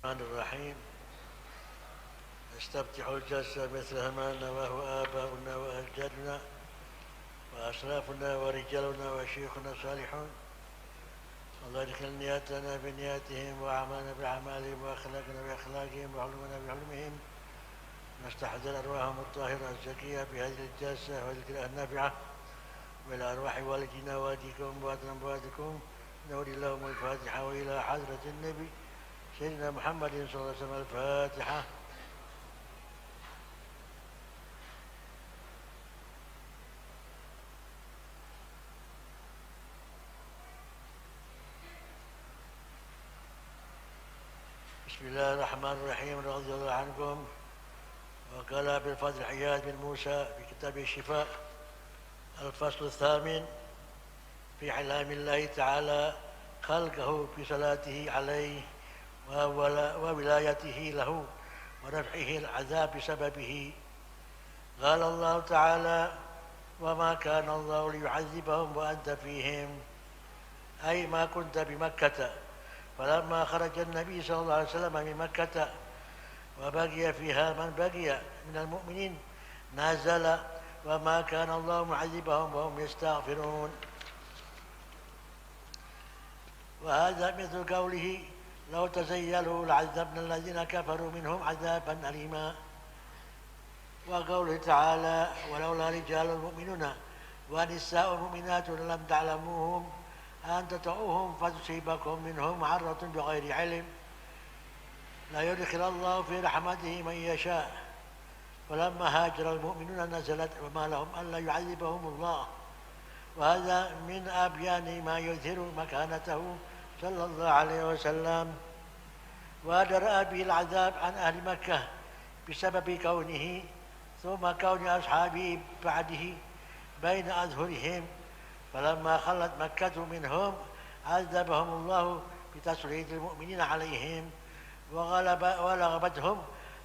الرحمن الرحيم. نستفتح الجلسة مثل ما نواه آباؤنا وأجدادنا وأسلافنا ورجالنا وشيوخنا الصالحون. الله يدخل نياتنا بنياتهم وأعمالنا بأعمالهم وأخلاقنا بأخلاقهم وعلومنا بعلومهم. نستحضر أرواحهم الطاهرة الزكية بهذه الجلسة والذكرى النافعة، وإلى أرواح والدينا والديكم وأمواتكم نولي لهم الفاتحة، وإلى حضرة النبي سيدنا محمد صلى الله عليه وسلم الفاتحة. بسم الله الرحمن الرحيم. رضي الله عنكم. وقال بالفضل عياد بن موسى في كتاب الشفاء الفصل الثامن في إعلام الله تعالى خلقه بصلاته عليه وولايته له ورفعه العذاب بسببه. قال الله تعالى: وما كان الله ليعذبهم وأنت فيهم، أي ما كنت بمكة. فلما خرج النبي صلى الله عليه وسلم من مكة وبقي فيها من بقي من المؤمنين نزل: وما كان الله معذبهم وهم يستغفرون. وهذا مثل قوله: لو تزيلوا لعذبنا الذين كفروا منهم عذابا أليما. وقوله تعالى: ولولا رجال مؤمنون ونساء مؤمنات لم تعلموهم أن تطؤوهم فتصيبكم منهم معرة بغير علم لا يدخل الله في رحمته من يشاء. فلما هاجر المؤمنون نزلت: وما لهم ألا يعذبهم الله. وهذا من أبيان ما يظهر مكانته صلى الله عليه وسلم. ودرأ به العذاب عن أهل مكة بسبب كونه ثم كون أصحابه بعده بين أظهرهم. فلما خلت مكة منهم عذبهم الله بتسليط المؤمنين عليهم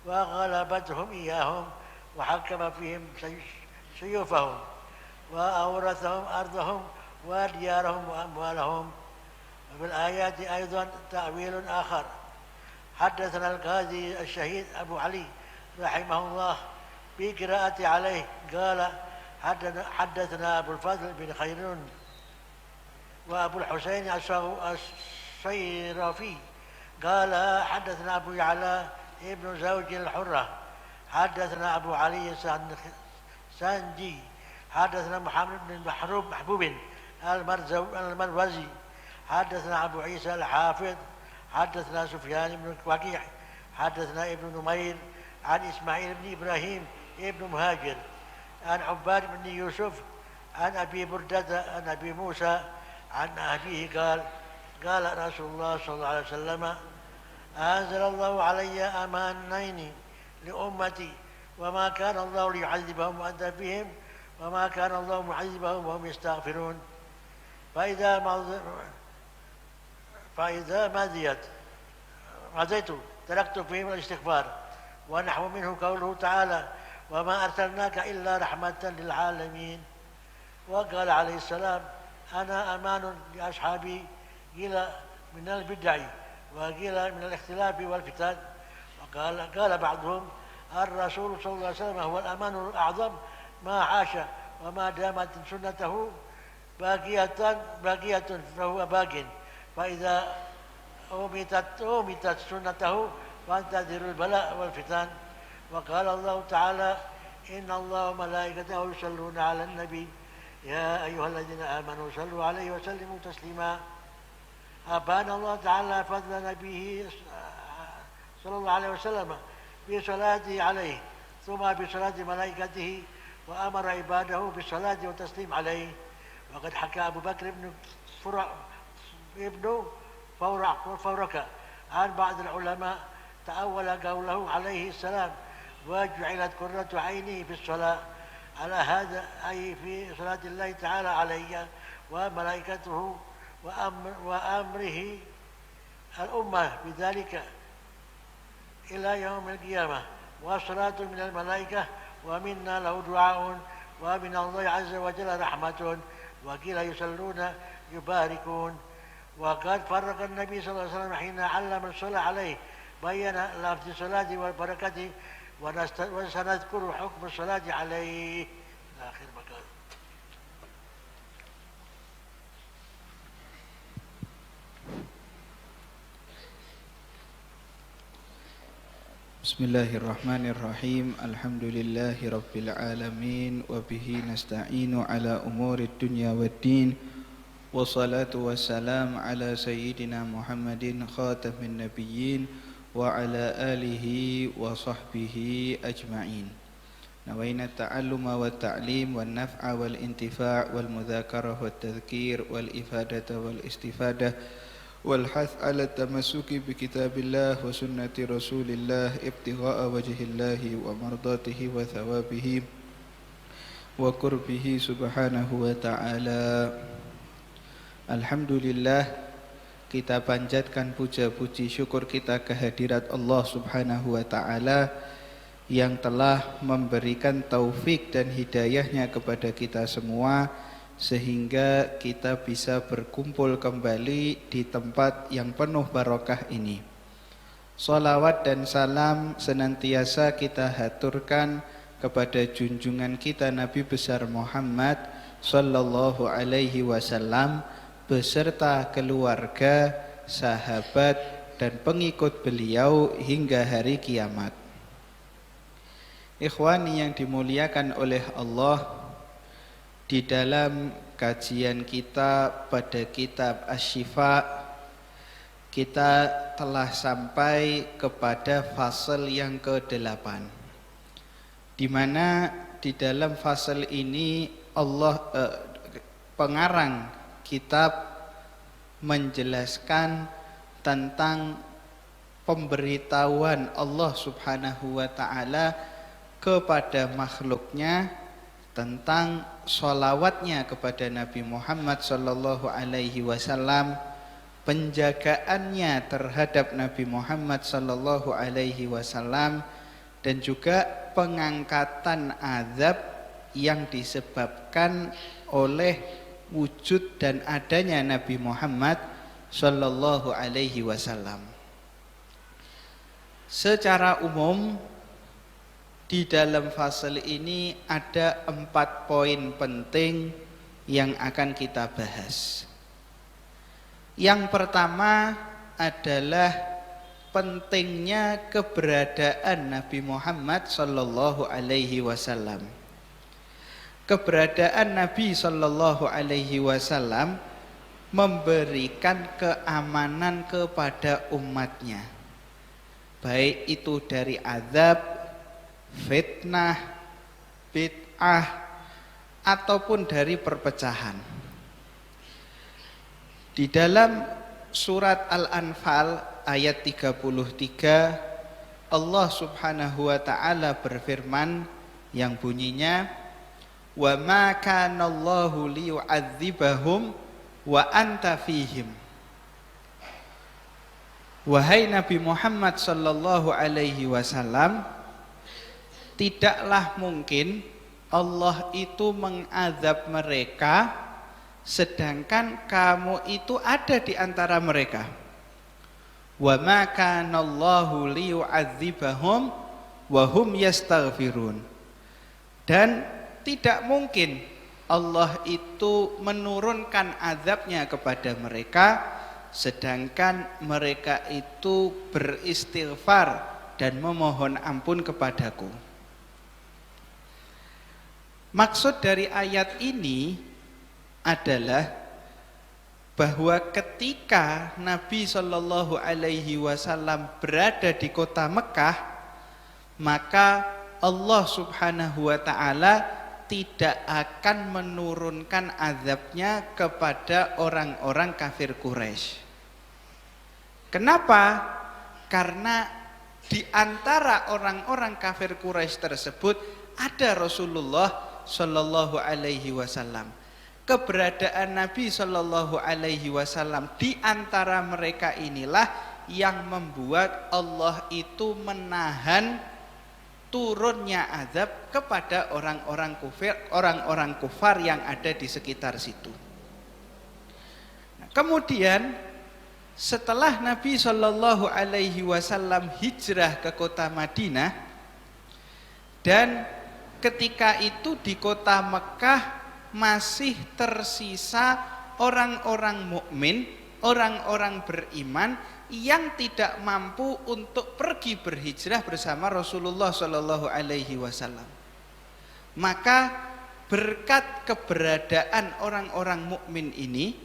وغلبتهم إياهم، وحكم فيهم سيوفهم وأورثهم أرضهم وديارهم وأموالهم. وفي الآيات أيضا تأويل آخر. حدثنا القاضي الشهيد أبو علي رحمه الله بقراءة عليه قال: حدثنا أبو الفضل بن خيرون وأبو الحسين الصيرافي قال: حدثنا أبو يعلى ابن زوج الحرة حدثنا أبو علي سانجي حدثنا محمد بن محبوب المروزي حدثنا أبو عيسى الحافظ حدثنا سفيان بن وكيع حدثنا ابن نمير عن إسماعيل بن إبراهيم ابن مهاجر عن عباد بن يوسف عن أبي بردة عن أبي موسى عن أبيه قال رسول الله صلى الله عليه وسلم: أنزل الله علي أمانين لأمتي: وما كان الله ليعذبهم وأنت فيهم، وما كان الله معذبهم وهم يستغفرون. فإذا مضيت تركت فيهم الاستغفار. ونحو منه قوله تعالى: وما أرسلناك إلا رحمة للعالمين. وقال عليه السلام: أنا أمان لأصحابي، قيل من البدع وقيل من الاختلاف والفتن. قال بعضهم: الرسول صلى الله عليه وسلم هو الأمان الأعظم ما عاش، وما دامت سنته باقية فهو باق، فإذا أومتت سنته فانتظروا البلاء والفتن. وقال الله تعالى: إن الله وملائكته يصلون على النبي يا أيها الذين آمنوا صلوا عليه وسلموا تسليما. أبان الله تعالى فضل نبيه صلى الله عليه وسلم بصلاته عليه ثم بصلاة ملائكته، وأمر عباده بالصلاة والتسليم عليه. وقد حكى أبو بكر ابن فورك عن بعض العلماء تأول قوله عليه السلام: وجعلت قرة عيني في الصلاة، على هذا أي في صلاة الله تعالى علي وملائكته وأمره الأمة بذلك إلى يوم القيامة. والصلاة من الملائكة ومنا له دعاء، ومن الله عز وجل رحمة، وقيل يصلون يباركون. وقد فرق النبي صلى الله عليه وسلم حين علم الصلاة عليه بين لفظ الصلاة والبركة وسنذكر حكم الصلاة عليه آخر مكان. Bismillahirrahmanirrahim. Alhamdulillahi rabbil alamin wa bihi nasta'inu ala umuri dunya waddin. Wassalatu wassalam ala sayyidina Muhammadin khatamin nabiyyin wa ala alihi wa sahbihi ajma'in. Nawaina ta'alluma wa ta'lim wa naf'a wal intifa' wal mudzakarah wa tadhkir wal ifadata wal istifadah والحث على التمسك بكتاب الله وسنة رسول الله ابتغاء وجه الله ومرضاته وثوابه وقربه سبحانه وتعالى. Alhamdulillah, kita panjatkan puja-puji syukur kita kehadirat Allah Subhanahu wa ta'ala yang telah memberikan taufik dan hidayahnya kepada kita semua sehingga kita bisa berkumpul kembali di tempat yang penuh barokah ini. Salawat dan salam senantiasa kita haturkan kepada junjungan kita Nabi besar Muhammad sallallahu alaihi wasallam beserta keluarga, sahabat dan pengikut beliau hingga hari kiamat. Ikhwani yang dimuliakan oleh Allah, di dalam kajian kita pada kitab Asy-Syifa, kita telah sampai kepada fasal yang ke-8, di mana di dalam fasal ini pengarang kitab menjelaskan tentang pemberitahuan Allah Subhanahu wa ta'ala kepada makhluknya tentang sholawatnya kepada Nabi Muhammad sallallahu alaihi wasallam, penjagaannya terhadap Nabi Muhammad sallallahu alaihi wasallam, dan juga pengangkatan azab yang disebabkan oleh wujud dan adanya Nabi Muhammad sallallahu alaihi wasallam. Secara umum di dalam fasal ini ada 4 poin penting yang akan kita bahas. Yang pertama adalah pentingnya keberadaan Nabi Muhammad sallallahu alaihi wasallam. Keberadaan Nabi sallallahu alaihi wasallam memberikan keamanan kepada umatnya, baik itu dari azab, fitnah, bid'ah, ataupun dari perpecahan. Di dalam surat Al-Anfal ayat 33, Allah Subhanahu wa ta'ala berfirman yang bunyinya, wa ma kana Allahu liyu'adzibahum wa anta fihim. Wahai Nabi Muhammad sallallahu alaihi wasallam, tidaklah mungkin Allah itu mengazab mereka sedangkan kamu itu ada di antara mereka. Wa ma kana Allahu liyu'adzibahum wa hum yastaghfirun. Dan tidak mungkin Allah itu menurunkan azabnya kepada mereka sedangkan mereka itu beristighfar dan memohon ampun kepadaku. Maksud dari ayat ini adalah bahwa ketika Nabi Shallallahu Alaihi Wasallam berada di kota Mekah, maka Allah Subhanahu Wa Taala tidak akan menurunkan azabnya kepada orang-orang kafir Quraisy. Kenapa? Karena di antara orang-orang kafir Quraisy tersebut ada Rasulullah Sallallahu Alaihi Wasallam. Keberadaan Nabi Sallallahu Alaihi Wasallam di antara mereka inilah yang membuat Allah itu menahan turunnya azab kepada orang-orang kufar yang ada di sekitar situ. Nah, kemudian setelah Nabi Shallallahu Alaihi Wasallam hijrah ke kota Madinah, dan ketika itu di kota Mekah masih tersisa orang-orang mukmin, orang-orang beriman yang tidak mampu untuk pergi berhijrah bersama Rasulullah Shallallahu Alaihi Wasallam. Maka berkat keberadaan orang-orang mukmin ini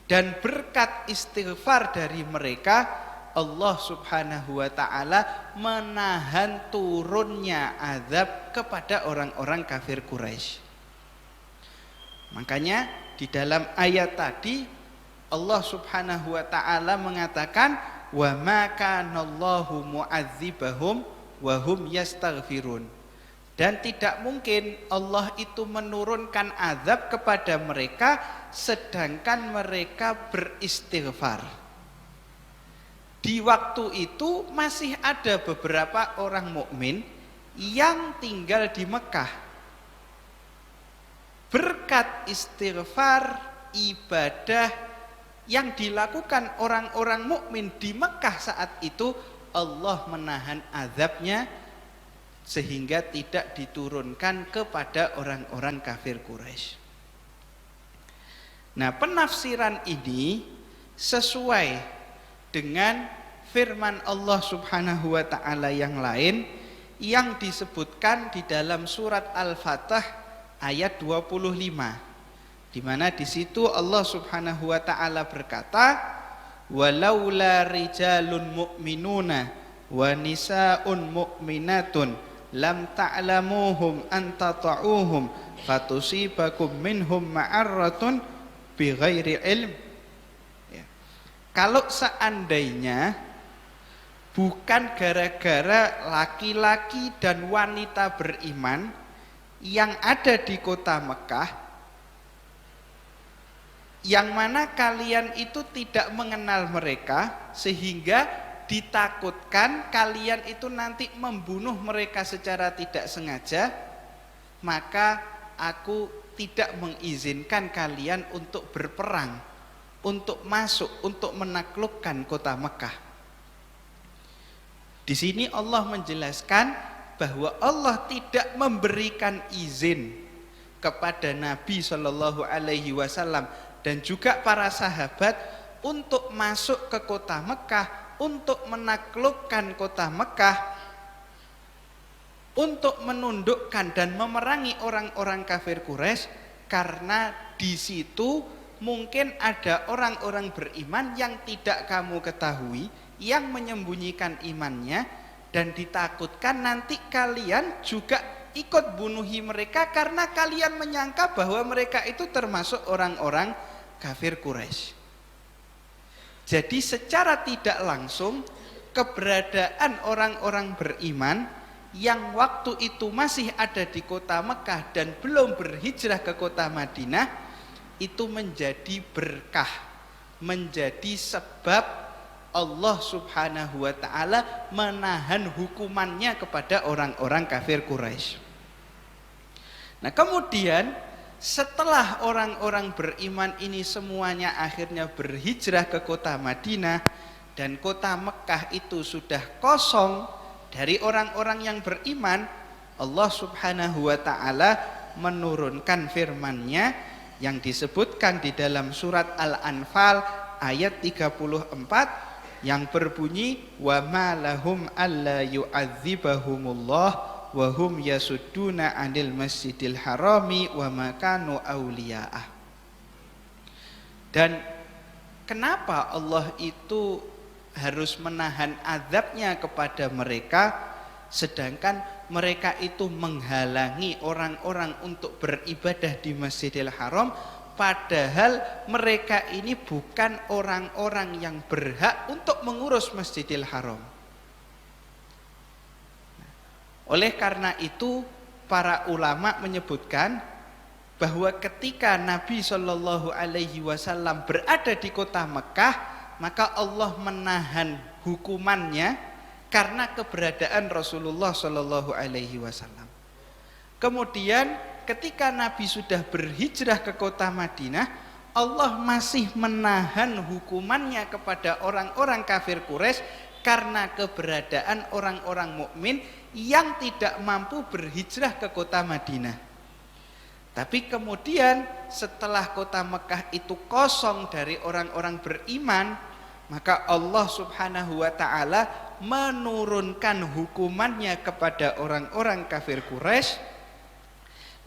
dan berkat istighfar dari mereka, Allah Subhanahu wa taala menahan turunnya azab kepada orang-orang kafir Quraisy. Makanya di dalam ayat tadi Allah Subhanahu wa taala mengatakan, wa ma kanallahu mu'adzibahum wa hum yastaghfirun. Dan tidak mungkin Allah itu menurunkan azab kepada mereka sedangkan mereka beristighfar. Di waktu itu masih ada beberapa orang mukmin yang tinggal di Mekah. Berkat istighfar, ibadah yang dilakukan orang-orang mukmin di Mekah saat itu, Allah menahan azabnya sehingga tidak diturunkan kepada orang-orang kafir Quraisy. Nah, penafsiran ini sesuai dengan firman Allah Subhanahu wa taala yang lain yang disebutkan di dalam surat Al-Fatah ayat 25, di mana di situ Allah Subhanahu wa taala berkata, walaula rijalun mu'minuna wa nisaun mu'minatun lam ta'lamuhum an tata'uhum fatusibakum minhum ma'arratun bighairi ilm. Kalau seandainya bukan gara-gara laki-laki dan wanita beriman yang ada di kota Mekah, yang mana kalian itu tidak mengenal mereka, sehingga ditakutkan kalian itu nanti membunuh mereka secara tidak sengaja, maka aku tidak mengizinkan kalian untuk berperang, untuk masuk, untuk menaklukkan kota Mekah. Di sini Allah menjelaskan bahwa Allah tidak memberikan izin kepada Nabi Shallallahu Alaihi Wasallam dan juga para sahabat untuk masuk ke kota Mekah, untuk menaklukkan kota Mekah, untuk menundukkan dan memerangi orang-orang kafir Quraisy, karena di situ mungkin ada orang-orang beriman yang tidak kamu ketahui, yang menyembunyikan imannya, dan ditakutkan nanti kalian juga ikut bunuhi mereka karena kalian menyangka bahwa mereka itu termasuk orang-orang kafir Quraisy. Jadi secara tidak langsung keberadaan orang-orang beriman yang waktu itu masih ada di kota Mekah dan belum berhijrah ke kota Madinah itu menjadi berkah, menjadi sebab Allah Subhanahu wa taala menahan hukumannya kepada orang-orang kafir Quraisy. Nah, kemudian setelah orang-orang beriman ini semuanya akhirnya berhijrah ke kota Madinah dan kota Mekah itu sudah kosong dari orang-orang yang beriman, Allah Subhanahu wa taala menurunkan firman-Nya yang disebutkan di dalam surat Al-Anfal ayat 34 yang berbunyi, wa ma lahum alla yu'adzibahumullah wa hum yasudduna 'anil masjidil harami wa ma kanu awliya'ah. Dan kenapa Allah itu harus menahan azabnya kepada mereka sedangkan mereka itu menghalangi orang-orang untuk beribadah di Masjidil Haram, padahal mereka ini bukan orang-orang yang berhak untuk mengurus Masjidil Haram. Oleh karena itu para ulama menyebutkan bahwa ketika Nabi Shallallahu Alaihi Wasallam berada di kota Mekah, maka Allah menahan hukumannya karena keberadaan Rasulullah Shallallahu Alaihi Wasallam. Kemudian ketika Nabi sudah berhijrah ke kota Madinah, Allah masih menahan hukumannya kepada orang-orang kafir Quraisy karena keberadaan orang-orang mukmin yang tidak mampu berhijrah ke kota Madinah. Tapi kemudian setelah kota Mekah itu kosong dari orang-orang beriman, maka Allah Subhanahu wa taala menurunkan hukumannya kepada orang-orang kafir Quraisy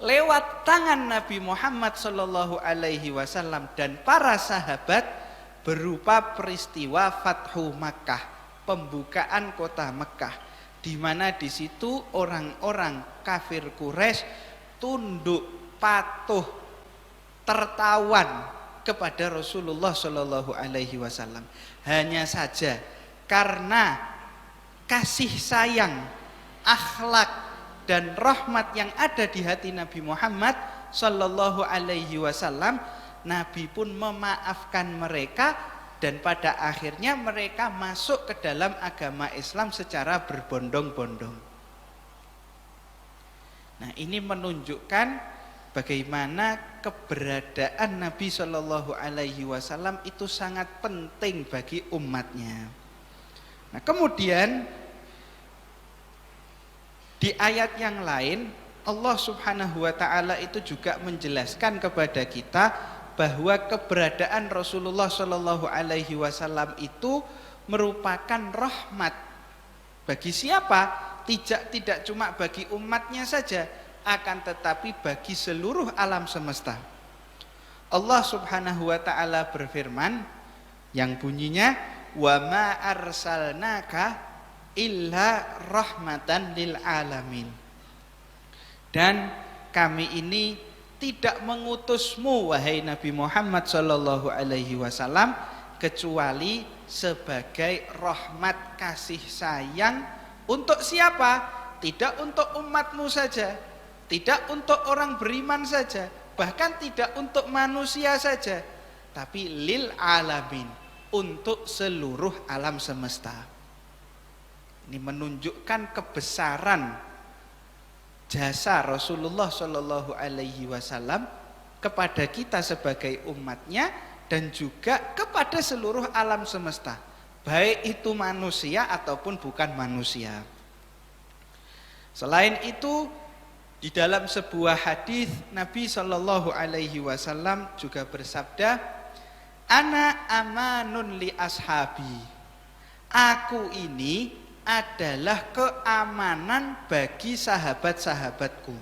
lewat tangan Nabi Muhammad sallallahu alaihi wasallam dan para sahabat berupa peristiwa Fathu Makkah, pembukaan kota Mekah, di mana di situ orang-orang kafir Quraisy tunduk, patuh, tertawan kepada Rasulullah sallallahu alaihi wasallam. Hanya saja karena kasih sayang, akhlak dan rahmat yang ada di hati Nabi Muhammad sallallahu alaihi wasallam, Nabi pun memaafkan mereka dan pada akhirnya mereka masuk ke dalam agama Islam secara berbondong-bondong. Nah, ini menunjukkan bagaimana keberadaan Nabi sallallahu alaihi wasallam itu sangat penting bagi umatnya. Nah, kemudian di ayat yang lain Allah Subhanahu wa taala itu juga menjelaskan kepada kita bahwa keberadaan Rasulullah Shallallahu alaihi wasallam itu merupakan rahmat bagi siapa? Tidak cuma bagi umatnya saja, akan tetapi bagi seluruh alam semesta. Allah Subhanahu wa taala berfirman yang bunyinya wa ma arsalnaka illa rahmatan lil alamin. Dan kami ini tidak mengutusmu wahai Nabi Muhammad sallallahu alaihi wasallam kecuali sebagai rahmat kasih sayang untuk siapa? Tidak untuk umatmu saja, tidak untuk orang beriman saja, bahkan tidak untuk manusia saja, tapi lil alamin, untuk seluruh alam semesta. Ini menunjukkan kebesaran jasa Rasulullah Shallallahu alaihi wasallam kepada kita sebagai umatnya dan juga kepada seluruh alam semesta, baik itu manusia ataupun bukan manusia. Selain itu, di dalam sebuah hadis Nabi Shallallahu alaihi wasallam juga bersabda, "Ana amanun li ashabi." Aku ini adalah keamanan bagi sahabat-sahabatku.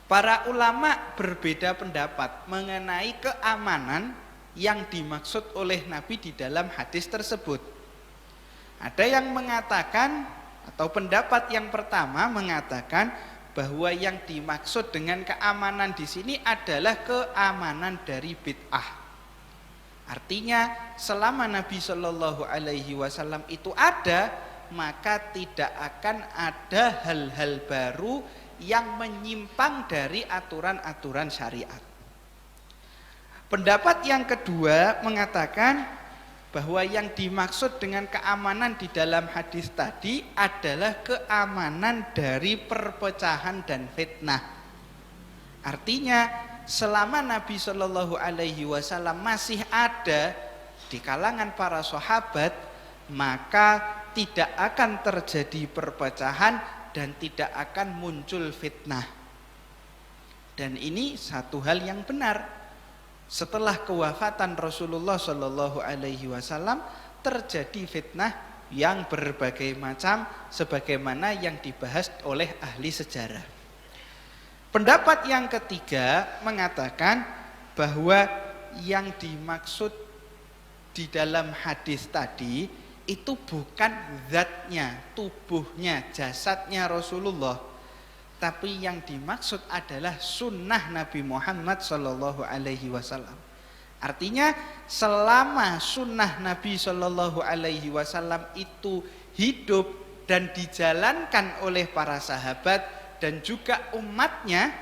Para ulama berbeda pendapat mengenai keamanan yang dimaksud oleh Nabi di dalam hadis tersebut. Ada yang mengatakan, atau pendapat yang pertama mengatakan bahwa yang dimaksud dengan keamanan di sini adalah keamanan dari bid'ah. Artinya selama Nabi Shallallahu alaihi wasallam itu ada, maka tidak akan ada hal-hal baru yang menyimpang dari aturan-aturan syariat. Pendapat yang kedua mengatakan bahwa yang dimaksud dengan keamanan di dalam hadis tadi adalah keamanan dari perpecahan dan fitnah. Artinya selama Nabi Shallallahu alaihi wasallam masih ada di kalangan para sahabat, maka tidak akan terjadi perpecahan dan tidak akan muncul fitnah. Dan ini satu hal yang benar. Setelah kewafatan Rasulullah Shallallahu alaihi wasallam terjadi fitnah yang berbagai macam sebagaimana yang dibahas oleh ahli sejarah. Pendapat yang ketiga mengatakan bahwa yang dimaksud di dalam hadis tadi itu bukan zatnya, tubuhnya, jasadnya Rasulullah, tapi yang dimaksud adalah sunnah Nabi Muhammad sallallahu alaihi wasallam. Artinya selama sunnah Nabi sallallahu alaihi wasallam itu hidup dan dijalankan oleh para sahabat dan juga umatnya,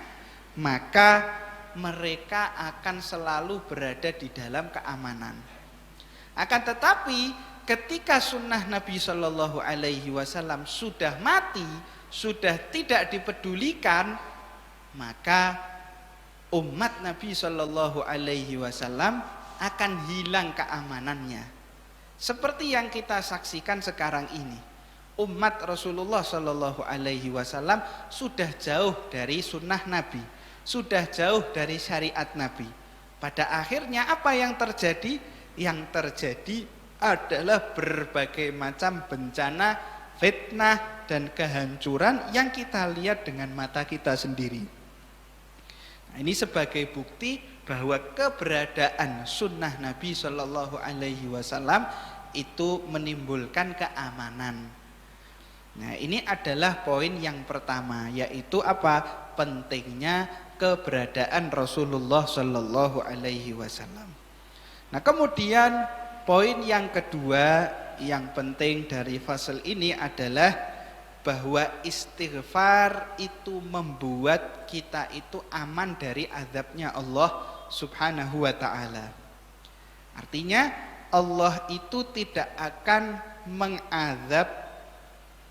maka mereka akan selalu berada di dalam keamanan. Akan tetapi ketika sunnah Nabi Shallallahu alaihi wasallam sudah mati, sudah tidak dipedulikan, maka umat Nabi Shallallahu Alaihi Wasallam akan hilang keamanannya. Seperti yang kita saksikan sekarang ini, umat Rasulullah Shallallahu Alaihi Wasallam sudah jauh dari sunnah Nabi, sudah jauh dari syariat Nabi. Pada akhirnya apa yang terjadi? Yang terjadi adalah berbagai macam bencana, fitnah, dan kehancuran yang kita lihat dengan mata kita sendiri. Nah, ini sebagai bukti bahwa keberadaan sunnah Nabi Shallallahu Alaihi Wasallam itu menimbulkan keamanan. Nah, ini adalah poin yang pertama, yaitu apa? Pentingnya keberadaan Rasulullah Shallallahu Alaihi Wasallam. Nah, kemudian poin yang kedua yang penting dari fasal ini adalah bahwa istighfar itu membuat kita itu aman dari azabnya Allah Subhanahu wa ta'ala. Artinya Allah itu tidak akan mengazab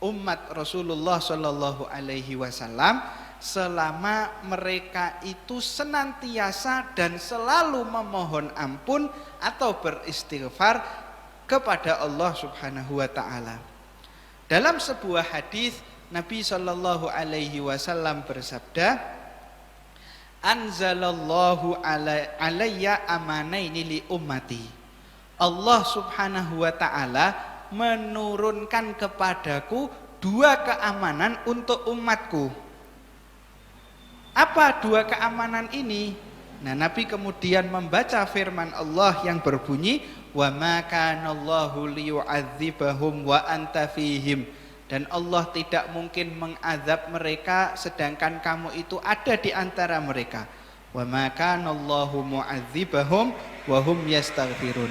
umat Rasulullah Shallallahu Alaihi Wasallam selama mereka itu senantiasa dan selalu memohon ampun atau beristighfar kepada Allah Subhanahu wa ta'ala. Dalam sebuah hadis Nabi Shallallahu Alaihi Wasallam bersabda, anzalallahu alayya amanaini li ummati. Allah Subhanahu wa ta'ala menurunkan kepadaku 2 keamanan untuk umatku. Apa 2 keamanan ini? Nah, Nabi kemudian membaca firman Allah yang berbunyi, wa ma kana Allahu liyu'adzibahum wa anta fihim. Dan Allah tidak mungkin mengazab mereka sedangkan kamu itu ada di antara mereka. Wa ma kana Allahu mu'adzibahum wa hum yastaghfirun.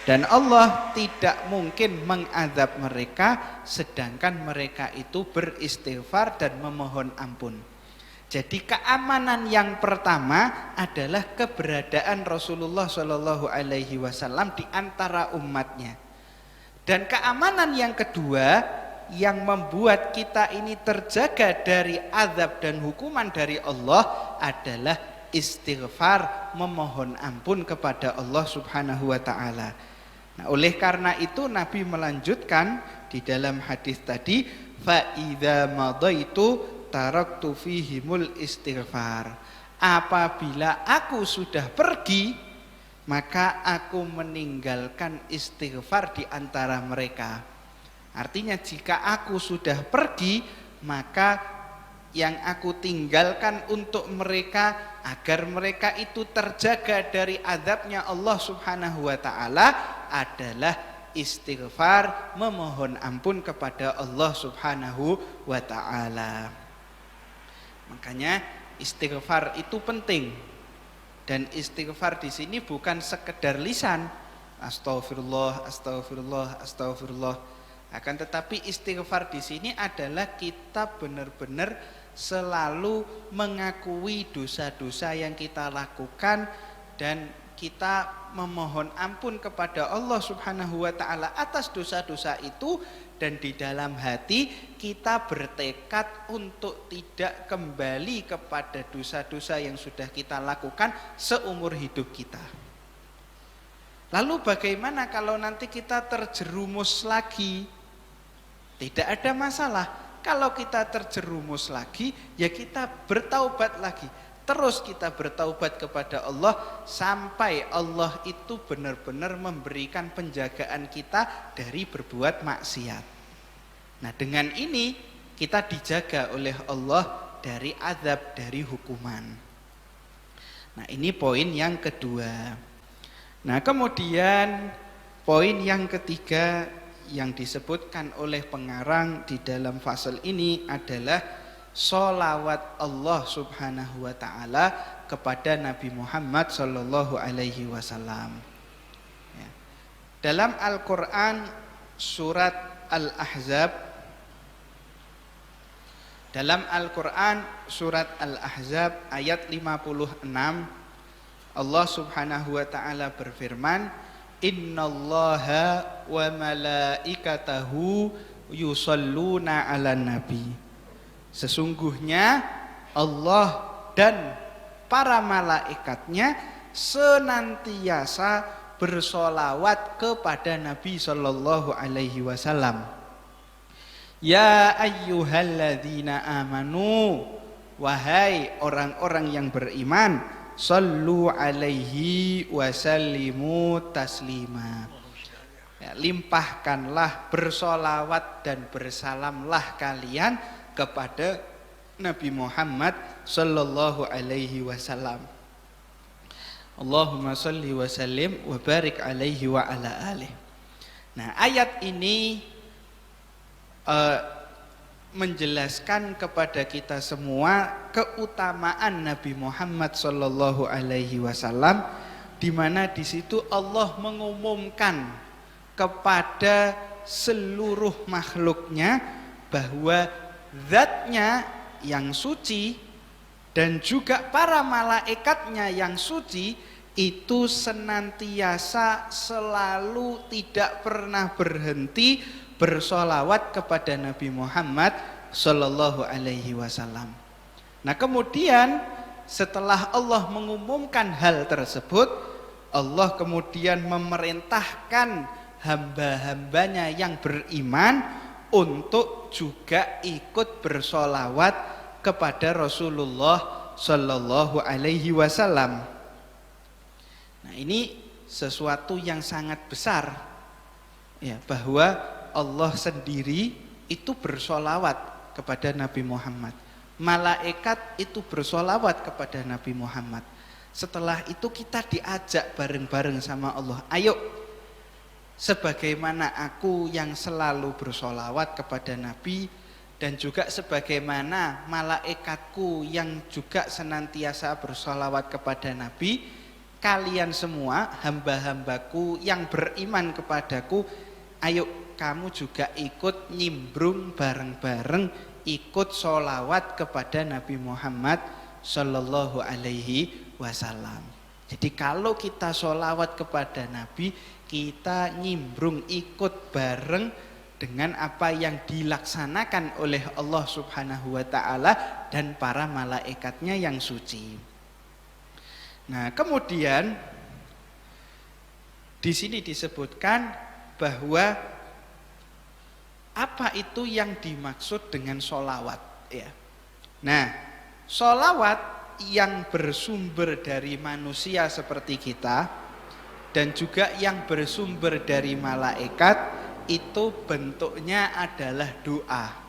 Dan Allah tidak mungkin mengazab mereka sedangkan mereka itu beristighfar dan memohon ampun. Jadi keamanan yang pertama adalah keberadaan Rasulullah Shallallahu Alaihi Wasallam di antara umatnya. Dan keamanan yang kedua yang membuat kita ini terjaga dari azab dan hukuman dari Allah adalah istighfar, memohon ampun kepada Allah Subhanahu wa ta'ala. Nah, oleh karena itu Nabi melanjutkan di dalam hadis tadi, fa idza madaitu taraktu fihimul istighfar. Apabila aku sudah pergi, maka aku meninggalkan istighfar di antara mereka. Artinya jika aku sudah pergi, maka yang aku tinggalkan untuk mereka agar mereka itu terjaga dari azabnya Allah Subhanahu wa ta'ala adalah istighfar, memohon ampun kepada Allah Subhanahu wa ta'ala. Makanya istighfar itu penting. Dan istighfar di sini bukan sekedar lisan, astagfirullah, astagfirullah, astagfirullah. Akan tetapi istighfar di sini adalah kita benar-benar selalu mengakui dosa-dosa yang kita lakukan dan kita memohon ampun kepada Allah Subhanahu wa ta'ala atas dosa-dosa itu. Dan di dalam hati kita bertekad untuk tidak kembali kepada dosa-dosa yang sudah kita lakukan seumur hidup kita. Lalu bagaimana kalau nanti kita terjerumus lagi? Tidak ada masalah. Kalau kita terjerumus lagi, ya kita bertaubat lagi. Terus kita bertaubat kepada Allah sampai Allah itu benar-benar memberikan penjagaan kita dari berbuat maksiat. Nah, dengan ini kita dijaga oleh Allah dari azab, dari hukuman. Nah, ini poin yang kedua. Nah, kemudian poin yang ketiga yang disebutkan oleh pengarang di dalam fasal ini adalah sholawat Allah Subhanahu wa ta'ala kepada Nabi Muhammad sallallahu alaihi wasallam. Ya. Dalam Al-Quran surat Al-Ahzab, dalam Al-Quran surat Al-Ahzab ayat 56, Allah Subhanahu wa ta'ala berfirman, innallaha wa malaikatahu yusalluna ala nabi. Sesungguhnya Allah dan para malaikatnya senantiasa bersolawat kepada Nabi Sallallahu Alaihi Wasallam. Ya ayyuhalladzina amanu, wahai orang-orang yang beriman, sallu alaihi wasallimu taslima. Ya, limpahkanlah bersolawat dan bersalamlah kalian kepada Nabi Muhammad Sallallahu Alaihi Wasallam. Allahumma salli wa sallim wa barik alaihi wa ala alih. Nah, ayat ini menjelaskan kepada kita semua keutamaan Nabi Muhammad Sallallahu Alaihi Wasallam, di mana di situ Allah mengumumkan kepada seluruh makhluknya bahwa zatnya yang suci dan juga para malaikatnya yang suci itu senantiasa selalu tidak pernah berhenti bersolawat kepada Nabi Muhammad Sallallahu Alaihi Wasallam. Nah, kemudian setelah Allah mengumumkan hal tersebut, Allah kemudian memerintahkan hamba-hambanya yang beriman untuk juga ikut bersolawat kepada Rasulullah Sallallahu Alaihi Wasallam. Nah, ini sesuatu yang sangat besar, ya, bahwa Allah sendiri itu bersolawat kepada Nabi Muhammad. Malaikat itu bersolawat kepada Nabi Muhammad. Setelah itu kita diajak bareng-bareng sama Allah, ayo sebagaimana aku yang selalu bersolawat kepada Nabi, dan juga sebagaimana malaikatku yang juga senantiasa bersolawat kepada Nabi, kalian semua hamba-hambaku yang beriman kepadaku, ayo kamu juga ikut nyimbrung bareng-bareng, ikut solawat kepada Nabi Muhammad Sallallahu Alaihi Wasallam. Jadi kalau kita solawat kepada Nabi, kita nyimbrung ikut bareng dengan apa yang dilaksanakan oleh Allah Subhanahu wa Ta'ala dan para malaikatnya yang suci. Nah, kemudian di sini disebutkan bahwa apa itu yang dimaksud dengan solawat, ya. Nah, solawat yang bersumber dari manusia seperti kita dan juga yang bersumber dari malaikat itu bentuknya adalah doa.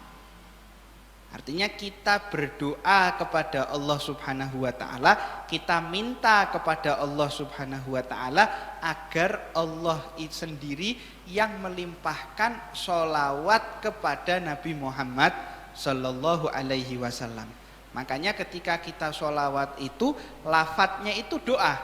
Artinya kita berdoa kepada Allah Subhanahu wa Ta'ala, kita minta kepada Allah Subhanahu wa Ta'ala agar Allah sendiri yang melimpahkan sholawat kepada Nabi Muhammad Sallallahu Alaihi Wasallam. Makanya ketika kita sholawat itu lafadznya itu doa.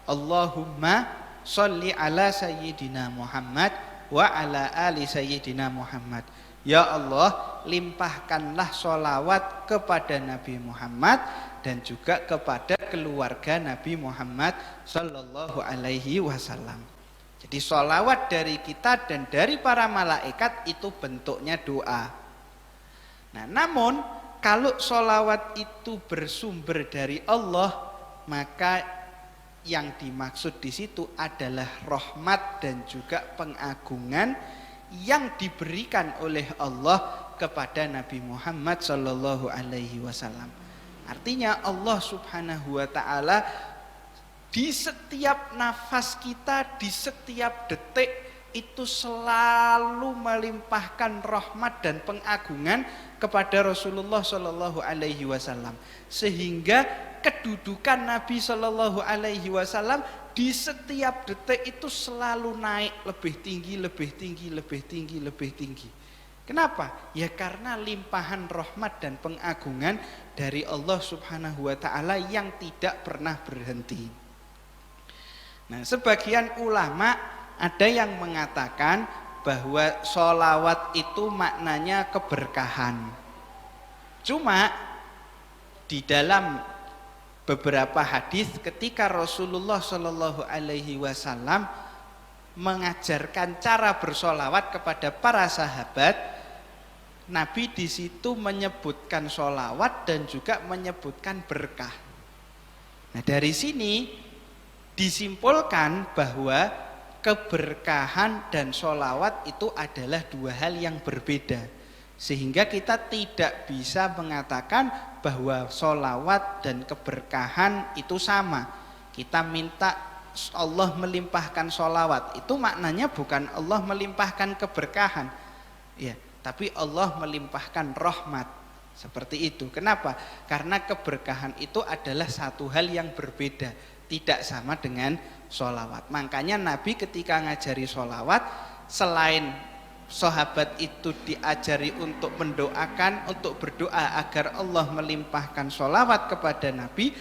Allahumma sholli ala sayyidina Muhammad wa ala ali sayyidina Muhammad. Ya Allah, limpahkanlah sholawat kepada Nabi Muhammad dan juga kepada keluarga Nabi Muhammad Sallallahu Alaihi Wasallam. Jadi sholawat dari kita dan dari para malaikat itu bentuknya doa. Nah, namun kalau sholawat itu bersumber dari Allah, maka yang dimaksud di situ adalah rahmat dan juga pengagungan yang diberikan oleh Allah kepada Nabi Muhammad Sallallahu Alaihi Wasallam. Artinya Allah Subhanahu Wa Ta'ala di setiap nafas kita, di setiap detik itu selalu melimpahkan rahmat dan pengagungan kepada Rasulullah Sallallahu Alaihi Wasallam, sehingga kedudukan Nabi Sallallahu Alaihi Wasallam di setiap detik itu selalu naik lebih tinggi, lebih tinggi, lebih tinggi, lebih tinggi. Kenapa? Ya karena limpahan rahmat dan pengagungan dari Allah Subhanahu wa Ta'ala yang tidak pernah berhenti. Nah, sebagian ulama ada yang mengatakan bahwa sholawat itu maknanya keberkahan. Cuma di dalam beberapa hadis ketika Rasulullah Shallallahu Alaihi Wasallam mengajarkan cara bersolawat kepada para sahabat, Nabi di situ menyebutkan solawat dan juga menyebutkan berkah. Nah, dari sini disimpulkan bahwa keberkahan dan sholawat itu adalah dua hal yang berbeda, sehingga kita tidak bisa mengatakan bahwa sholawat dan keberkahan itu sama. Kita minta Allah melimpahkan sholawat, itu maknanya bukan Allah melimpahkan keberkahan, ya, tapi Allah melimpahkan rahmat. Seperti itu. Kenapa? Karena keberkahan itu adalah satu hal yang berbeda, tidak sama dengan sholawat. Makanya Nabi ketika ngajari sholawat, selain sahabat itu diajari untuk mendoakan, untuk berdoa agar Allah melimpahkan sholawat kepada Nabi,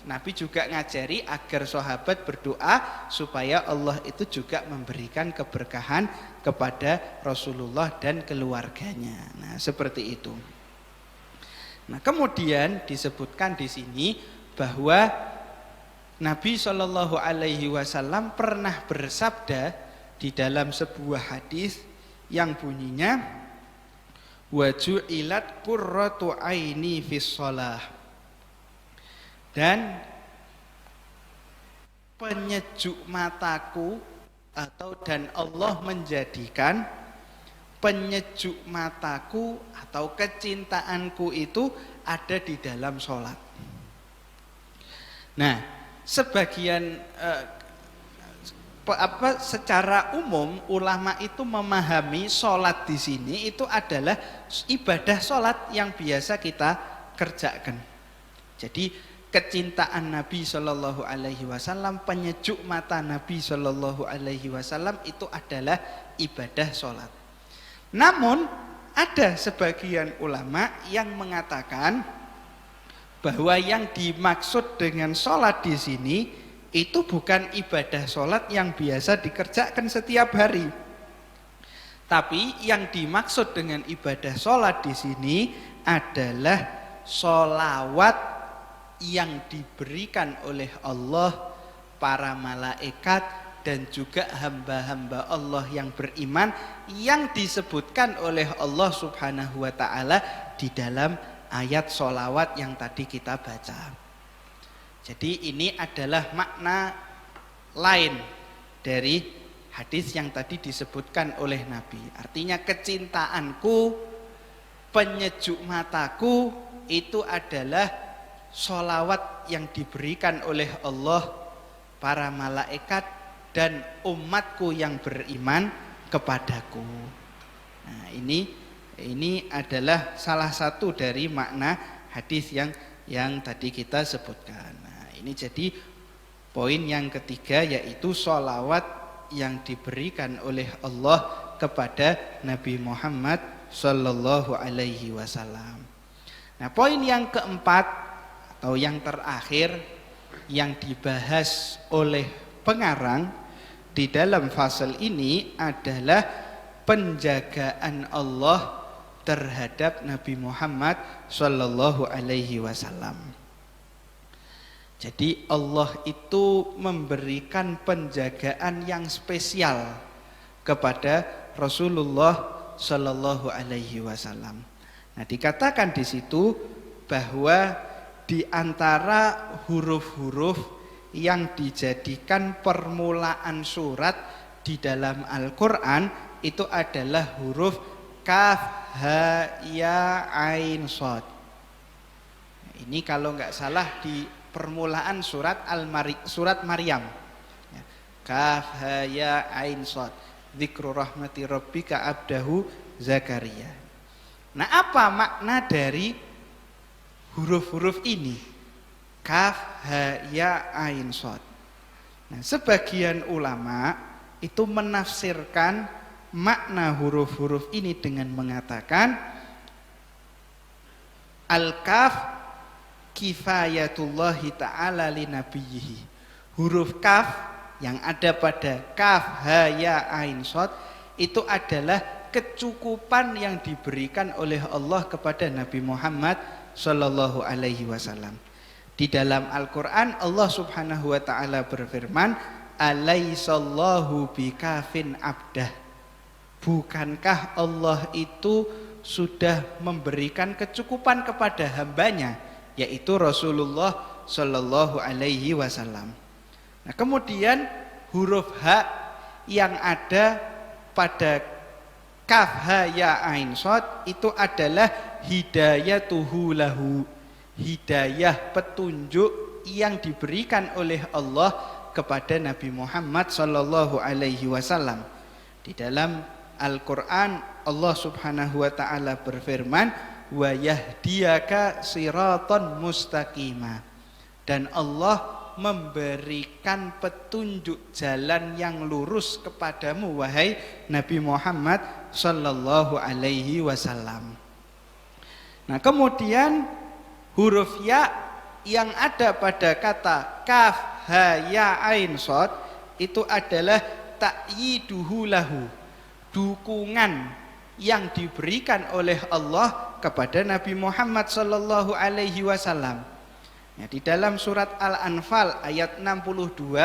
Nabi juga ngajari agar sahabat berdoa supaya Allah itu juga memberikan keberkahan kepada Rasulullah dan keluarganya. Nah, seperti itu. Nah, kemudian disebutkan di sini bahwa Nabi Shallallahu Alaihi Wasallam pernah bersabda di dalam sebuah hadis yang bunyinya waju'ilat qurratu aini fis shalah, dan penyejuk mataku dan Allah menjadikan penyejuk mataku atau kecintaanku itu ada di dalam sholat. Nah, sebagian secara umum ulama itu memahami sholat di sini itu adalah ibadah sholat yang biasa kita kerjakan. Jadi kecintaan Nabi Shallallahu Alaihi Wasallam, penyejuk mata Nabi Shallallahu Alaihi Wasallam itu adalah ibadah sholat. Namun ada sebagian ulama yang mengatakan bahwa yang dimaksud dengan sholat di sini itu bukan ibadah sholat yang biasa dikerjakan setiap hari, tapi yang dimaksud dengan ibadah sholat di sini adalah sholawat yang diberikan oleh Allah, para malaikat, dan juga hamba-hamba Allah yang beriman yang disebutkan oleh Allah Subhanahu wa ta'ala di dalam ayat sholawat yang tadi kita baca. Jadi ini adalah makna lain dari hadis yang tadi disebutkan oleh Nabi. Artinya kecintaanku, penyejuk mataku itu adalah sholawat yang diberikan oleh Allah, para malaikat, dan umatku yang beriman kepadaku. Nah, ini adalah salah satu dari makna hadis yang tadi kita sebutkan. Nah, ini jadi poin yang ketiga, yaitu sholawat yang diberikan oleh Allah kepada Nabi Muhammad Sallallahu Alaihi Wasallam. Nah, poin yang keempat atau yang terakhir yang dibahas oleh pengarang di dalam fasal ini adalah penjagaan Allah terhadap Nabi Muhammad Sallallahu Alaihi Wasallam. Jadi Allah itu memberikan penjagaan yang spesial kepada Rasulullah Sallallahu Alaihi Wasallam. Nah, dikatakan di situ bahwa di antara huruf-huruf yang dijadikan permulaan surat di dalam Al-Quran itu adalah huruf kaf, ha, ya, ain, shad. Ini kalau nggak salah di permulaan surat surat Maryam. Kaf, ha, ya, ain, shad. Dzikru rahmati rabbika abdahu Zakaria. Nah, apa makna dari huruf-huruf ini? Kaf, ha, ya, ain, shad. Nah, sebagian ulama itu menafsirkan makna huruf-huruf ini dengan mengatakan al-kaf kifayatullahi ta'ala li nabiyhi. Huruf kaf yang ada pada kaf, ha, ya, ain, shad itu adalah kecukupan yang diberikan oleh Allah kepada Nabi Muhammad Sallallahu Alaihi Wasallam. Di dalam Al-Quran Allah Subhanahu wa ta'ala berfirman, alaihissallahu bikafin abdah. Bukankah Allah itu sudah memberikan kecukupan kepada hambanya, yaitu Rasulullah sallallahu alaihi wasallam. Nah, kemudian huruf H yang ada pada kaf ha ya ain shad itu adalah hidayatuhu lahu, hidayah petunjuk yang diberikan oleh Allah kepada Nabi Muhammad sallallahu alaihi wasallam. Di dalam Al-Qur'an Allah Subhanahu wa taala berfirman, wa yahdiyaka siratan mustaqima, dan Allah memberikan petunjuk jalan yang lurus kepadamu wahai Nabi Muhammad sallallahu alaihi wasallam. Nah, kemudian huruf ya yang ada pada kata kaf ha ya ain shad itu adalah ta'yiduhu lahu, dukungan yang diberikan oleh Allah kepada Nabi Muhammad sallallahu alaihi wasallam. Ya, di dalam surat Al-Anfal ayat 62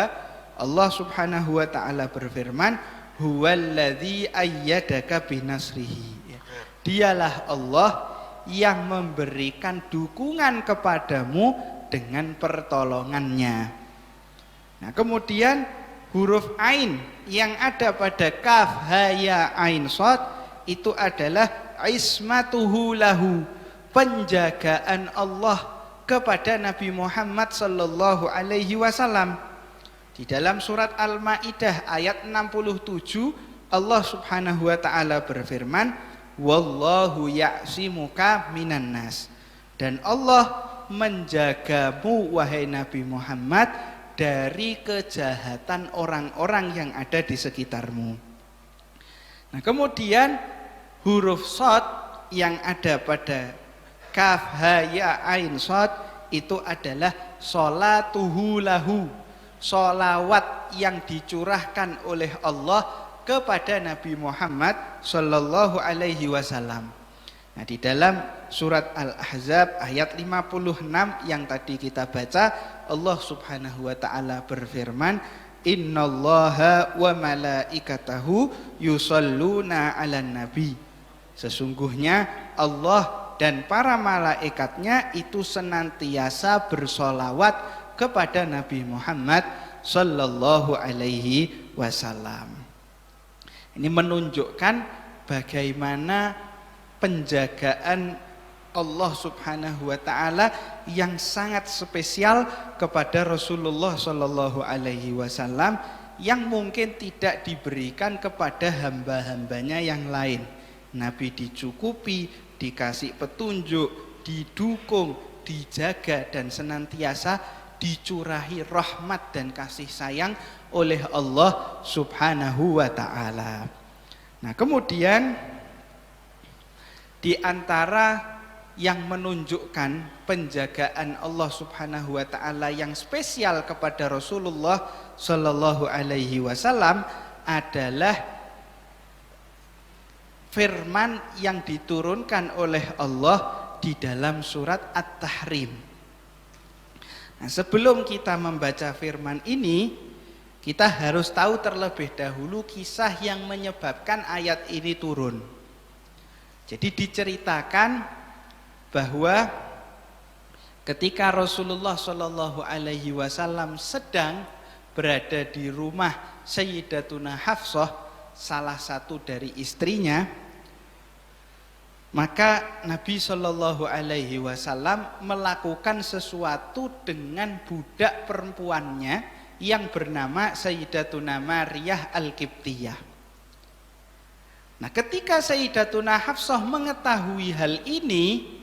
Allah Subhanahu wa taala berfirman, huwallazi ayyadaka binasrihi. Dialah Allah yang memberikan dukungan kepadamu dengan pertolongannya. Nah, kemudian huruf ain yang ada pada kaf ha ya ain shad itu adalah ismatuhu lahu, penjagaan Allah kepada Nabi Muhammad sallallahu alaihi wasallam. Di dalam surat Al-Maidah ayat 67 Allah Subhanahu wa taala berfirman, wallahu ya'simuka minan nas, dan Allah menjagamu wahai Nabi Muhammad dari kejahatan orang-orang yang ada di sekitarmu. Nah, kemudian huruf shad yang ada pada kaf ha ya ain shad itu adalah sholatuhu lahu, sholawat yang dicurahkan oleh Allah kepada Nabi Muhammad sallallahu alaihi wasallam. Nah, di dalam surat Al-Ahzab ayat 56 yang tadi kita baca, Allah Subhanahu wa taala berfirman, innallaha wa malaikatahu yusholluna 'alan nabi. Sesungguhnya Allah dan para malaikatnya itu senantiasa bersolawat kepada Nabi Muhammad sallallahu alaihi wasallam. Ini menunjukkan bagaimana penjagaan Allah Subhanahu wa taala yang sangat spesial kepada Rasulullah sallallahu alaihi wasallam yang mungkin tidak diberikan kepada hamba-hambanya yang lain. Nabi dicukupi, dikasih petunjuk, didukung, dijaga, dan senantiasa dicurahi rahmat dan kasih sayang oleh Allah Subhanahu wa taala. Nah, kemudian di antara yang menunjukkan penjagaan Allah Subhanahu wa taala yang spesial kepada Rasulullah sallallahu alaihi wasallam adalah firman yang diturunkan oleh Allah di dalam surat At-Tahrim. Nah, sebelum kita membaca firman ini, kita harus tahu terlebih dahulu kisah yang menyebabkan ayat ini turun. Jadi diceritakan bahwa ketika Rasulullah Shallallahu Alaihi Wasallam sedang berada di rumah Sayyidatuna Hafsah, salah satu dari istrinya, maka Nabi Shallallahu Alaihi Wasallam melakukan sesuatu dengan budak perempuannya yang bernama Sayyidatuna Maryah Al-Qibtiyah. Nah, ketika Sayyidatuna Hafsah mengetahui hal ini,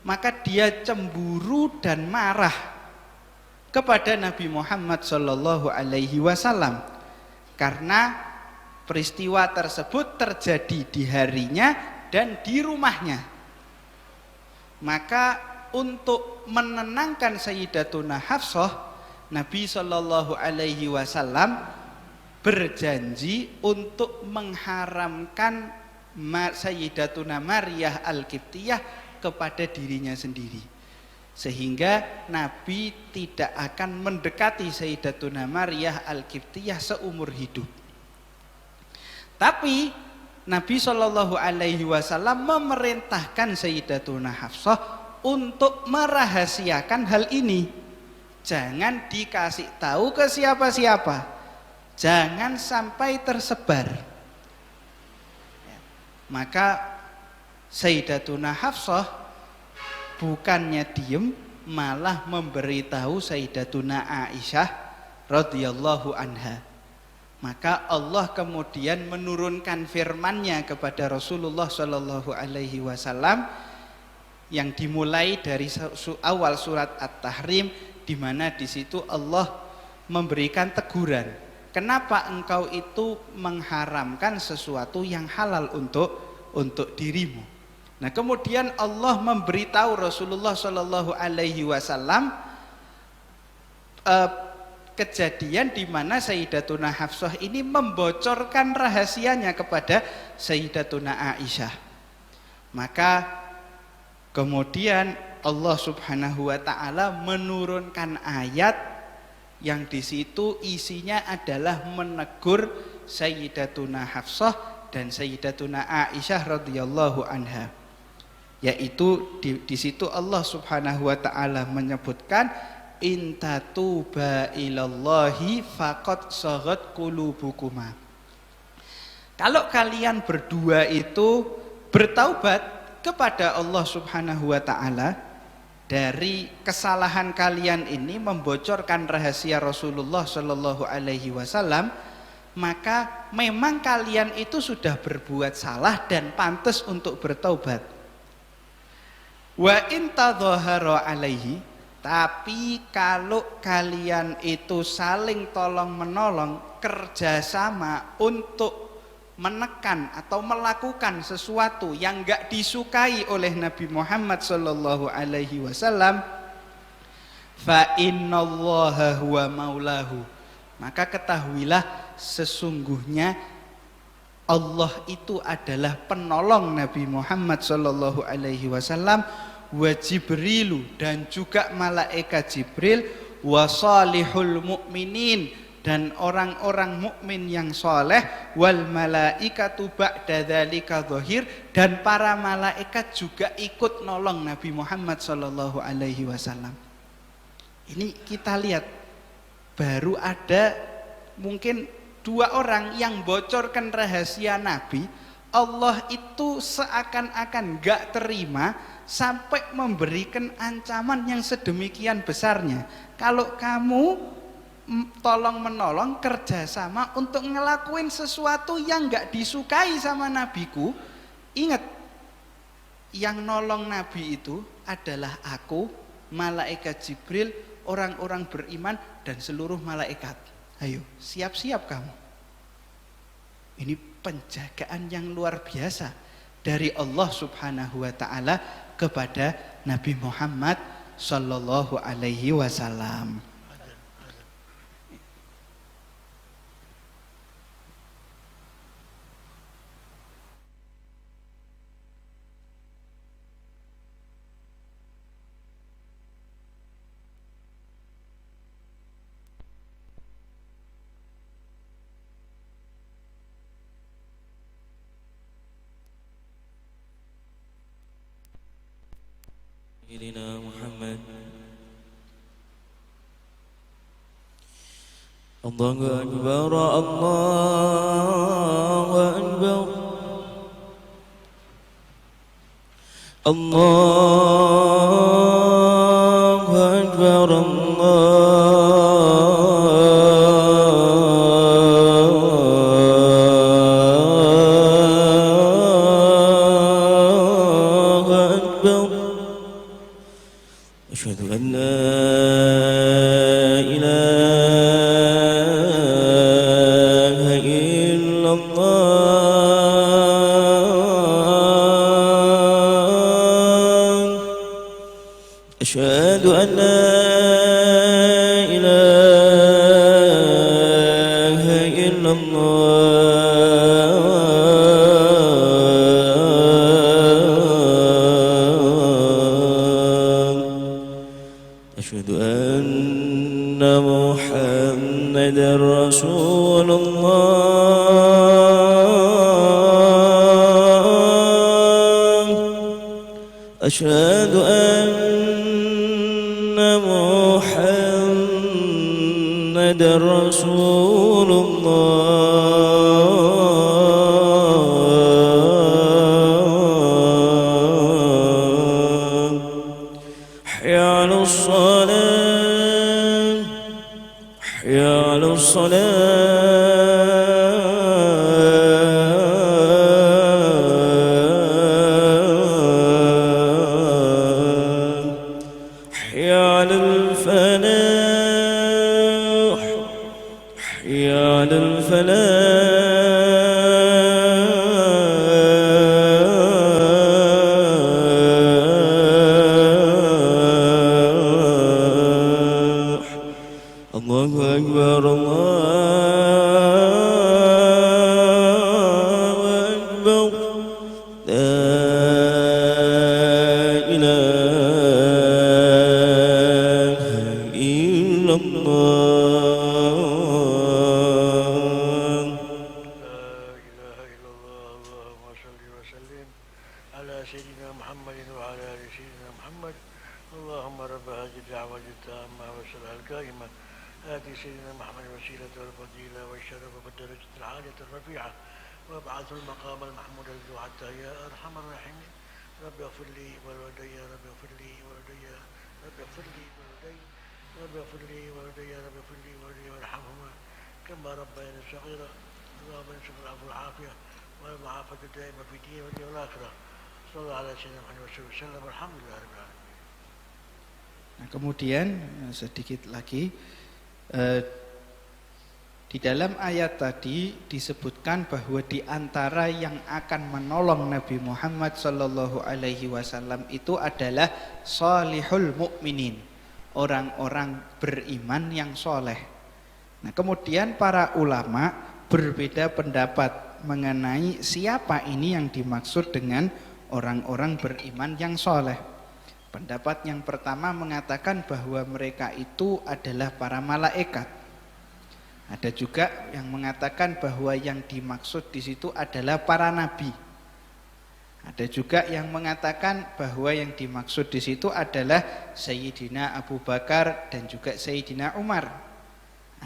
maka dia cemburu dan marah kepada Nabi Muhammad Shallallahu Alaihi Wasallam karena peristiwa tersebut terjadi di harinya dan di rumahnya. Maka untuk menenangkan Sayyidatuna Hafsah, Nabi Shallallahu Alaihi Wasallam berjanji untuk mengharamkan Sayyidatuna Maryah Al-Qibtiyah kepada dirinya sendiri, sehingga Nabi tidak akan mendekati Sayyidatuna Maryah Al-Qibtiyah seumur hidup. Tapi Nabi Shallallahu Alaihi Wasallam memerintahkan Sayyidatuna Hafsah untuk merahasiakan hal ini. Jangan dikasih tahu ke siapa-siapa, jangan sampai tersebar. Maka Sayyidatuna Hafsah bukannya diem, malah memberitahu Sayyidatuna Aisyah radhiyallahu anha. Maka Allah kemudian menurunkan firman-Nya kepada Rasulullah Shallallahu alaihi wasallam yang dimulai dari awal surat At-Tahrim, di mana di situ Allah memberikan teguran. Kenapa engkau itu mengharamkan sesuatu yang halal untuk dirimu? Nah, kemudian Allah memberitahu Rasulullah Shallallahu alaihi wasallam kejadian di mana Sayyidatuna Hafsah ini membocorkan rahasianya kepada Sayyidatuna Aisyah. Maka kemudian Allah Subhanahu wa taala menurunkan ayat yang di situ isinya adalah menegur Sayyidatuna Hafsah dan Sayyidatuna Aisyah radhiyallahu anha. Yaitu di situ Allah Subhanahu wa taala menyebutkan in tatuba ilallahi faqad saghat qulubukuma. Kalau kalian berdua itu bertaubat kepada Allah Subhanahu wa taala dari kesalahan kalian ini, membocorkan rahasia Rasulullah Shallallahu alaihi wasallam, maka memang kalian itu sudah berbuat salah dan pantas untuk bertaubat. Wa in tadhahara alaihi, tapi kalau kalian itu saling tolong menolong, kerjasama untuk menekan atau melakukan sesuatu yang enggak disukai oleh Nabi Muhammad sallallahu alaihi wasallam, fa innallaha huwa maulahu, maka ketahuilah sesungguhnya Allah itu adalah penolong Nabi Muhammad sallallahu alaihi wasallam, wa Jibrilu, dan juga malaikat Jibril, wa salihul mu'minin, dan orang-orang mukmin yang soleh, wal malaikatu ba'da dzalika dzahir, dan para malaikat juga ikut nolong Nabi Muhammad sallallahu alaihi wasallam. Ini kita lihat, baru ada mungkin 2 orang yang bocorkan rahasia Nabi, Allah itu seakan-akan gak terima sampai memberikan ancaman yang sedemikian besarnya. Kalau kamu tolong menolong, kerjasama untuk ngelakuin sesuatu yang gak disukai sama nabiku, ingat, yang nolong nabi itu adalah aku, malaikat Jibril, orang-orang beriman, dan seluruh malaikat. Ayo, siap-siap kamu. Ini penjagaan yang luar biasa dari Allah Subhanahu wa taala kepada Nabi Muhammad sallallahu alaihi wasallam. سيدنا محمد الله أكبر الله أكبر الله أكبر أشهد أن لا إله إلا الله أشهد أن لا إله إلا الله أشهد أن محمدا رسول الله أشهد أن محمد رسول الله حي على الصلاة حي على الصلاة حي على الفلاح حي على الفلاح الله أكبر الله أكبر لا إله إلا الله لا إله إلا الله. اللهم صل وسلم على سيدنا محمد وعلى آل سيدنا محمد. اللهم رب هذه الدعوة التامة والصلاة القائمة آتي سيدنا محمد الوسيلة والفضيلة والشرف والدرجة العالية الرفيعة وابعث المقام المحمود له حتى يا أرحم الراحمين. رب اغفر لي ولوالدي رب اغفر لي ولوالدي رب اغفر لي ولوالدي رب اغفر لي ولوالدي رب اغفر لي ولوالدي وارحمهما كما ربياني صغيرا. اللهم انصر العفو والعافية والمعافاة الدائمة في الدين والدنيا والآخرة. صلى الله على سيدنا محمد وسلم والحمد لله رب العالمين. Nah, kemudian sedikit lagi di dalam ayat tadi disebutkan bahwa di antara yang akan menolong Nabi Muhammad sallallahu alaihi wasallam itu adalah salihul mukminin, orang-orang beriman yang soleh. Nah, kemudian para ulama berbeda pendapat mengenai siapa ini yang dimaksud dengan orang-orang beriman yang soleh. Pendapat yang pertama mengatakan bahwa mereka itu adalah para malaikat. Ada juga yang mengatakan bahwa yang dimaksud di situ adalah para nabi. Ada juga yang mengatakan bahwa yang dimaksud di situ adalah Sayyidina Abu Bakar dan juga Sayyidina Umar.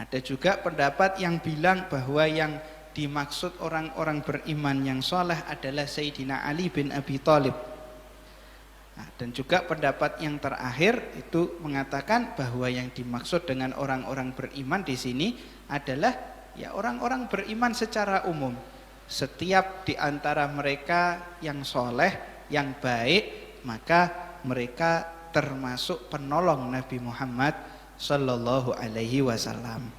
Ada juga pendapat yang bilang bahwa yang dimaksud orang-orang beriman yang soleh adalah Sayyidina Ali bin Abi Thalib. Nah, dan juga pendapat yang terakhir itu mengatakan bahwa yang dimaksud dengan orang-orang beriman di sini adalah ya orang-orang beriman secara umum. Setiap di antara mereka yang soleh, yang baik, maka mereka termasuk penolong Nabi Muhammad sallallahu alaihi wasallam.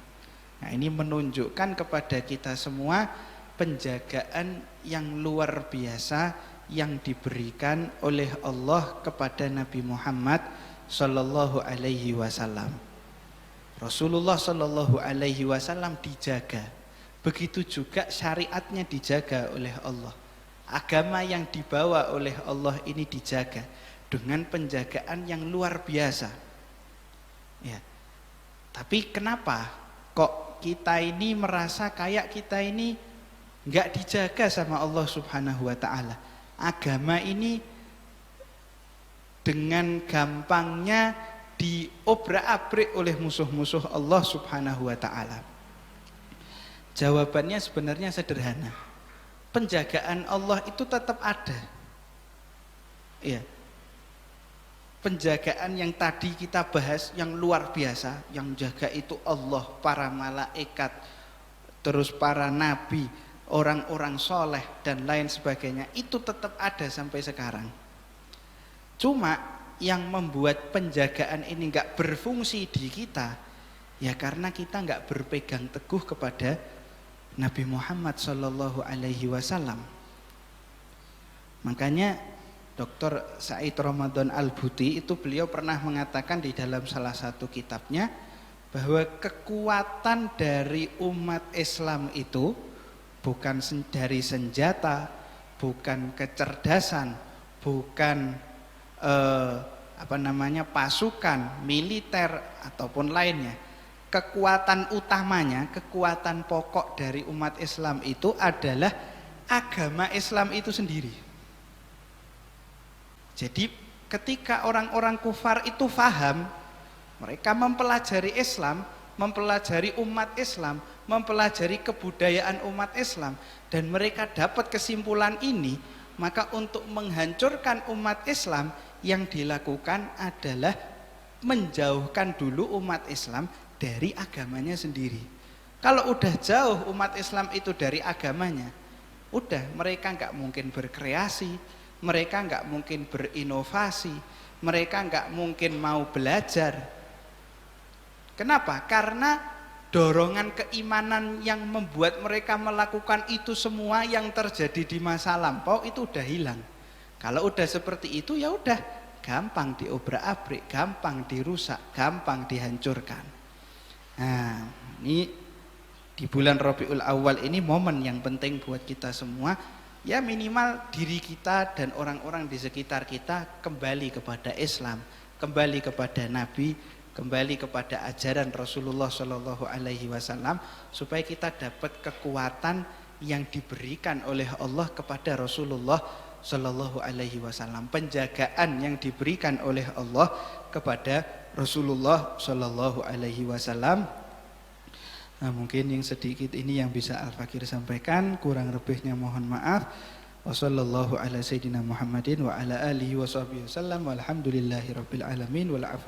Nah, ini menunjukkan kepada kita semua penjagaan yang luar biasa yang diberikan oleh Allah kepada Nabi Muhammad sallallahu alaihi wasallam. Rasulullah sallallahu alaihi wasallam dijaga. Begitu juga syariatnya dijaga oleh Allah. Agama yang dibawa oleh Allah ini dijaga dengan penjagaan yang luar biasa. Ya. Tapi kenapa kok kita ini merasa kayak kita ini enggak dijaga sama Allah Subhanahu wa taala? Agama ini dengan gampangnya diobrak-abrik oleh musuh-musuh Allah Subhanahu wa taala. Jawabannya sebenarnya sederhana. Penjagaan Allah itu tetap ada. Ya. Penjagaan yang tadi kita bahas yang luar biasa, yang jaga itu Allah, para malaikat, terus para nabi, orang-orang soleh dan lain sebagainya, itu tetap ada sampai sekarang. Cuma yang membuat penjagaan ini enggak berfungsi di kita, ya karena kita enggak berpegang teguh kepada Nabi Muhammad sallallahu alaihi wasallam. Makanya Dr. Said Ramadan Al-Buti itu beliau pernah mengatakan di dalam salah satu kitabnya bahwa kekuatan dari umat Islam itu bukan dari senjata, bukan kecerdasan, bukan pasukan militer ataupun lainnya. Kekuatan utamanya, kekuatan pokok dari umat Islam itu adalah agama Islam itu sendiri. Jadi ketika orang-orang kufar itu faham, mereka mempelajari Islam, mempelajari umat Islam, mempelajari kebudayaan umat Islam, dan mereka dapat kesimpulan ini, maka untuk menghancurkan umat Islam yang dilakukan adalah menjauhkan dulu umat Islam dari agamanya sendiri. Kalau udah jauh umat Islam itu dari agamanya, udah mereka nggak mungkin berkreasi, mereka nggak mungkin berinovasi, mereka nggak mungkin mau belajar. Kenapa? Karena dorongan keimanan yang membuat mereka melakukan itu semua yang terjadi di masa lampau itu udah hilang. Kalau udah seperti itu ya udah gampang diobrak-abrik, gampang dirusak, gampang dihancurkan. Nah, ini di bulan Rabiul Awal ini momen yang penting buat kita semua. Ya minimal diri kita dan orang-orang di sekitar kita kembali kepada Islam, kembali kepada Nabi, kembali kepada ajaran Rasulullah Shallallahu Alaihi Wasallam, supaya kita dapat kekuatan yang diberikan oleh Allah kepada Rasulullah Shallallahu Alaihi Wasallam, penjagaan yang diberikan oleh Allah kepada Rasulullah Shallallahu Alaihi Wasallam. Nah, mungkin yang sedikit ini yang bisa Al-Fakir sampaikan, kurang lebihnya mohon maaf. Wassallallahu ala sayyidina Muhammadin wa ala alihi wa sahbihi wasallam walhamdulillahi rabbil alamin wal afu